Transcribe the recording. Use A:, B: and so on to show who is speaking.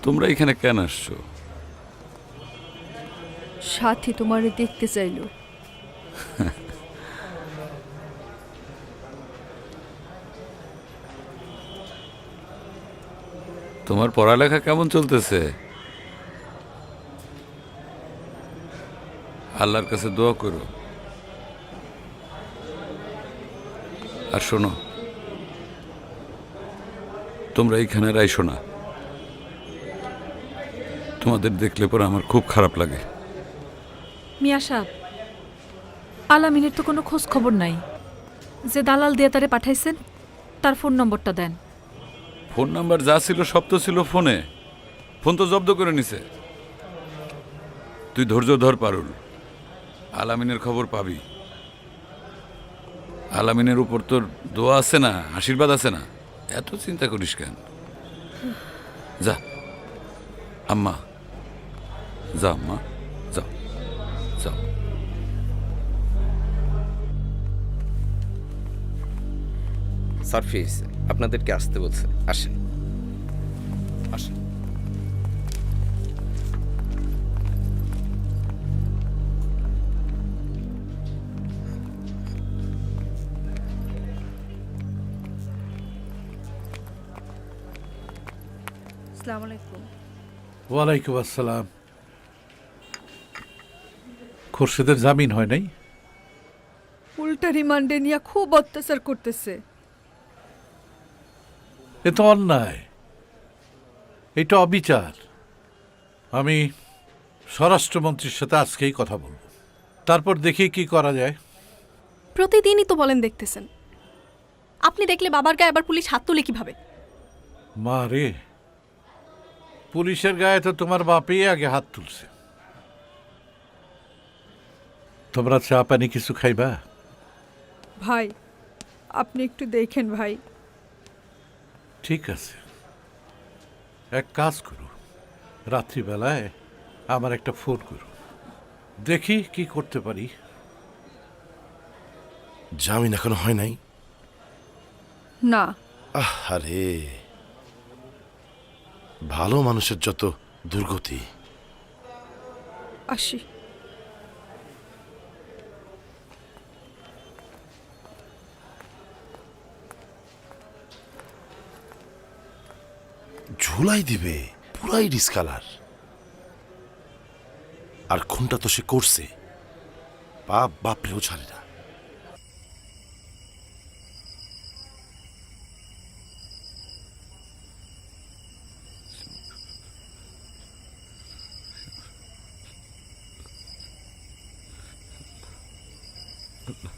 A: তোমরা এখানে কেন আসছো?
B: সাথী তোমারে দেখতে চাইল।
A: তোমার পড়ালেখা কেমন চলতেছে? আল্লাহর কাছে দোয়া করো। আর শোনো, তোমরা এইখানে রাইসো না। তোমাদের দেখলে পরে আমার খুব খারাপ লাগে।
C: মিয়া সাহেব, আলামিনের তো কোনো খোঁজ খবর নাই। যে দালাল দিয়ে তারে পাঠাইছেন তার ফোন নম্বরটা দেন।
A: ফোন নাম্বার যা ছিল সব তো ছিল ফোনে। ফোন তো জব্দ করে নিছে। তুই ধৈর্য ধর পারুল, আলামিনের খবর পাবি। আলামিনের উপর তোর দোয়া আছে না, আশীর্বাদ আছে না, এত চিন্তা করিস কেন? যা আম্মা, যা আম্মা, যাও যাও।
D: সারফিস আপনাদেরকে আসতে বলছে, আসেন আসেন।
B: আসসালামু আলাইকুম।
E: ওয়ালাইকুম আসসালাম। খোরশেদের জামিন হয় নাই?
B: উল্টা রিমান্ডে নিয়ে খুব অত্যাচার করতেছে।
E: এ তো অন্যায়, এটা অবিচার। আমি স্বরাষ্ট্রমন্ত্রীর সাথে আজকেই কথা বলবো, তারপর দেখি কি করা যায়।
F: প্রতিদিনই তো বলেন দেখতেছেন। আপনি দেখলে বাবার গায়ে আবার পুলিশ হাত তুলে কিভাবে?
E: মা রে, পুলিশের গায়ে তো তোমার বাপই আগে হাত তুলছে। তোমরা চা পানি কিছু খাইবা?
B: ভাই, আপনি একটু দেখেন ভাই।
E: ঠিক আছে, এক কাজ করো, রাত্রিবেলায় আমার একটা ফোন করো, দেখি কি করতে পারি।
G: জামিন এখনো হয় নাই?
B: না,
G: আরে ভালো মানুষের যত দুর্গতি।
B: আসি।
G: ঝুলাই দিবে, পুরাই ডিসকালার। আর খুনটা তো সে করছে, বাপ বাপরেও ছাড়ে না।
A: আল্লাহ